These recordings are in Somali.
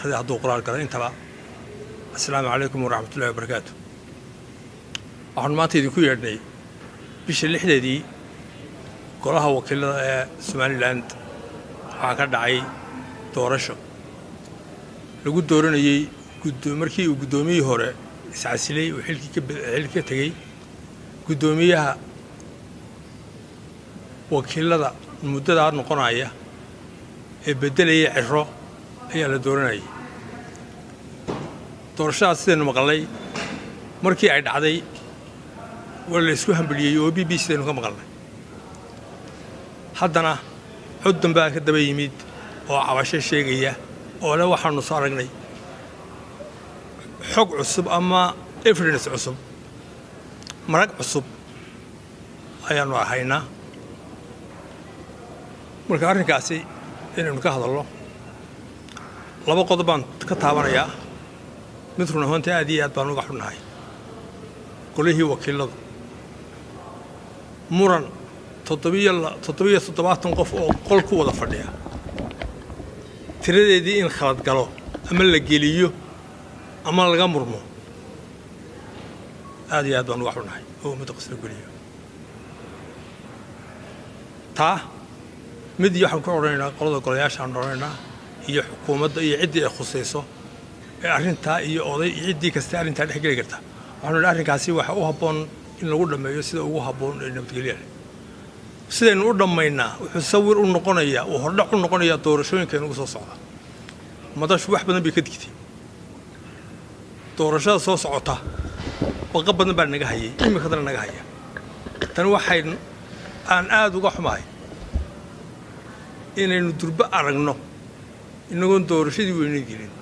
akhriday hadduu qoraal galay intaba assalaamu calaykum waraxmatullahi wabarakaatu waxaan maanta idinku yeedhnay bisha 6deedii golaha wakiilada ee Somaliland waxaa ka dhacay doorasho lagu dooranayay markii uu gudoomiyihii hore iscasilay uu xilkii ka tagay gudoomiyaha wakiilada muddada noqonaya ee bedelaya Ciro ayaa la dooranayay doorashadaas sideen maqalay markii ay dhacday wala isku hambaliyay oo BBC deenu ka maqalnay haddana cod dambe ka daba yimid oo cabasho sheegaya oo la waxaanu soo aragnay xog cusub ama evidence cusub marag cusub ayaanu ahaynaa marka arrinkaasi inaynu ka hadalno laba qodob baan ka taabanayaa mid run ahaantii aad iyo aad baan uga xunnahay golihii wakiiladu muran 7 qof oo qol ku wada fadhiya tiradeedii in khalad galo ama la geliyo ama laga murmo aad iyo aad baan uga xunnahay oo mid qasri geliyo taa mid iyo waxaan ku oranaynaa qolada golayaashaan oranaynaa iyo xukuumadda iyo ciddii ay khusayso ee arrintaa iyo oday ciddii kasta arrintaa dhex geli karta waxaanu arrinkaasi waxa u habboon in lagu dhameeyo sida ugu habboon ee nabadgelyada sidaynu u dhammaynaa wuxuu sawir u noqonayaa oo hordhac u noqonayaa doorashooyinka ugu soo socda madashu wax badan bay ka digtay doorashada soo socota baqa badan baa naga hayay imikadana naga haya tan waxay aan aad uga xumahay inaynu durba aragno inagoon doorashadii weynay gelin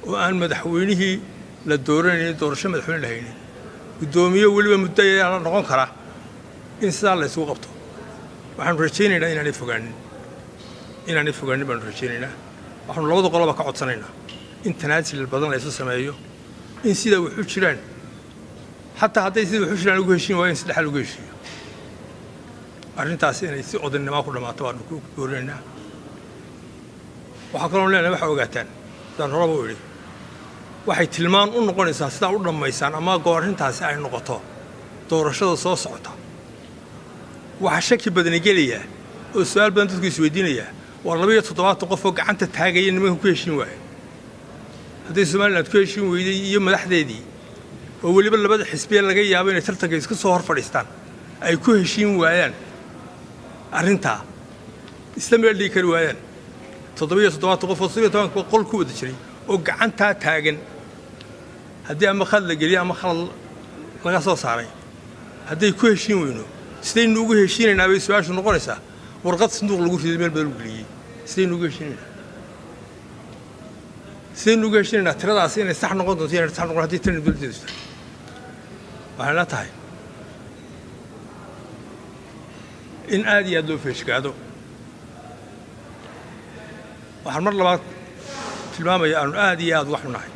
oo aan madaxweynihii la dooranaynin doorasho madaxweyne lahaynin gudoomiye weliba muddo ayaa la noqon kara in sidaa la isugu qabto waxaanu rajaynaynaa inaanay fogaanin baanu rajaynaynaa waxaanu labada qoloba ka codsanaynaa in tanaasul badan la isu sameeyo in sida wax u jiraan xataa hadday sida wax u jiraan ugu heshiin waayeen si dhaxal ugu heshiiyo arrintaasi inay si odannimo ku dhamaato baanu ku doonaynaa waxaa kaloo leenahay waxa ogaataan sidaan horeba u idhi waxay tilmaan u noqonaysaa sidaa u dhammaysaan ama goorintaasi ay noqoto doorashada soo socota waxa shaki badan gelaya oo su'aal badan dadku isweydiinaya waa 7 qof oo gacanta taagaya nimanka ku heshiin waayay hadday Somaliland ku heshiin weyday iyo madaxdeedii oo weliba labada xisbiye laga yaabo inay tartanka iska soo hor fadhiistaan ay ku heshiin waayaan arrintaa isla meel dhigi kari waayaan 7 qof oo 17 qol ku wada jiray oo gacanta taagan haddii ama khad la geliyo ama khalad laga soo saaray hadday ku heshiin weyno sidaynu ugu heshiinaynaa bay su'aashu noqonaysaa warqad sanduuq lagu riday meel badan lagu geliyay sidaynu ugu heshiinaynaa tiradaasi inay sax noqon doonto inay sax noqon haddii tan dowladdeedu waxay la tahay in aad iyo aad loo feeshgaado waxaan mar labaad tilmaamaya aanu aad iyo aad wax u nahay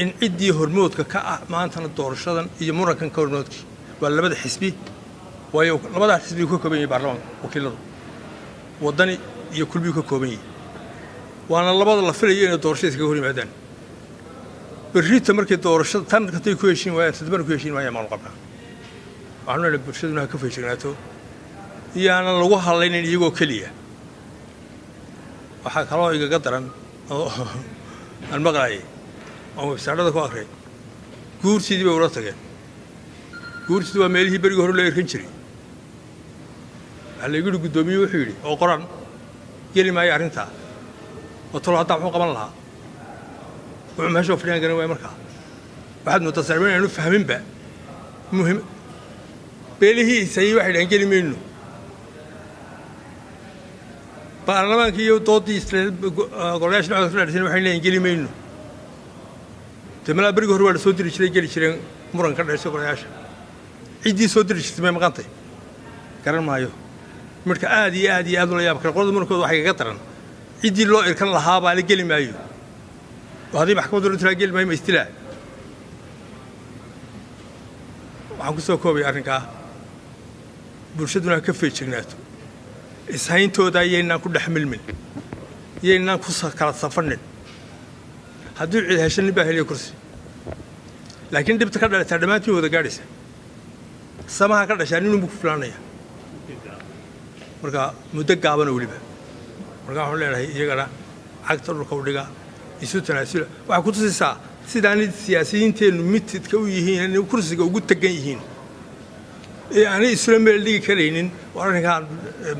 in ciddii hormoodka ka ah maantana doorashadan iyo murankan ka hormoodkii waa labada xisbi waayo labada xisbi ka kooban yahay baarlamaanka wakiiladu wadani iyo kulbiga ka kooban yahay waana labada la filayo inay doorashada iskaga hor yimaadaan berrita markay doorashada tan katay ku heshiin waayaan tadban ku heshiin waayaan maanu qabnaa waxaanu leeyahay bulshaduna ka feejignaato iyaanan lagu hadlaynin iyagoo keliya waxaa kaloo igaga daran oo aan maqlaayay oo websaydada ku akhriyay guursidii bay ula tageen guursidii waa meelihii berigii hore loo erkan jiray waxaa la yidhi guddoomiye wuxuu yidhi oo qoran geli maayo arrintaa oo talo haddaa muxuu qaban lahaa wuxuu meesha fadhiyaan garan waaya markaa waxaad moodaa saaxiibin inaanu fahminba muhim beelihiisa ayay waxay dhahan geli mayno baarlamaanka iyo doodii golayaasha dhexdooda ka dhexaysan waxay leeyihiin geli mayno temala berigii hore waa la soo diri jiray geli jireen muran ka dhexaysa golayaasha ciddii soo diri jirtay may maqantay garan maayo marka aad iyo aad ula yaab kara qolada murankood waxay kaga daran ciddii loo irkan lahaa baa la geli maayo oo haddii maxkamaddu runtii geli maayo ma istilaa waxaan ku soo koobay arrinkaa bulshaduna ka feejignaato ishayntooda ayaynaan ku dhex milmin yaynaan ku kala safanin hadduu cid heshan nin baa heliya kursi laakiin dhibta ka dhalataa dhammaantiin wada gaadhaysa samaha ka dhashaa ninunbuu ku filaanaya marka muddo gaabana weliba marka waxaan leenahay iyagana cagta dhulka u dhiga isu tanaasula waxaa ku tusaysaa sidaanay siyaasiyiinteennu mitidka u yihiin inay kursiga ugu tagan yihiin ee aanay isla meel dhigi karaynin oo arrinkaan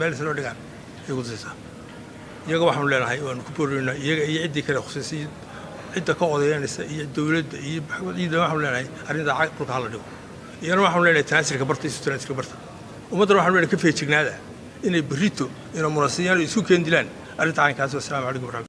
meel isla dhigaan ay ku tusaysaa iyaga waxaanu leenahay waanu ku boorinaynaa iyaga iyo ciddii kale khusuusiyad cidda ka odayanaysa iyo dawladda iyo maxkamad waxaanu leenahay arrintaa cag dhulka hala dhigo iyana waxaanu leenahay tanaasilka barta isu tanaasilka barta ummaddana waxaanu leenahay ka feejignaada inay berrito ina munasiyaan isu keen dilaan arrinta caynkaas. Wassalaamu calaykum.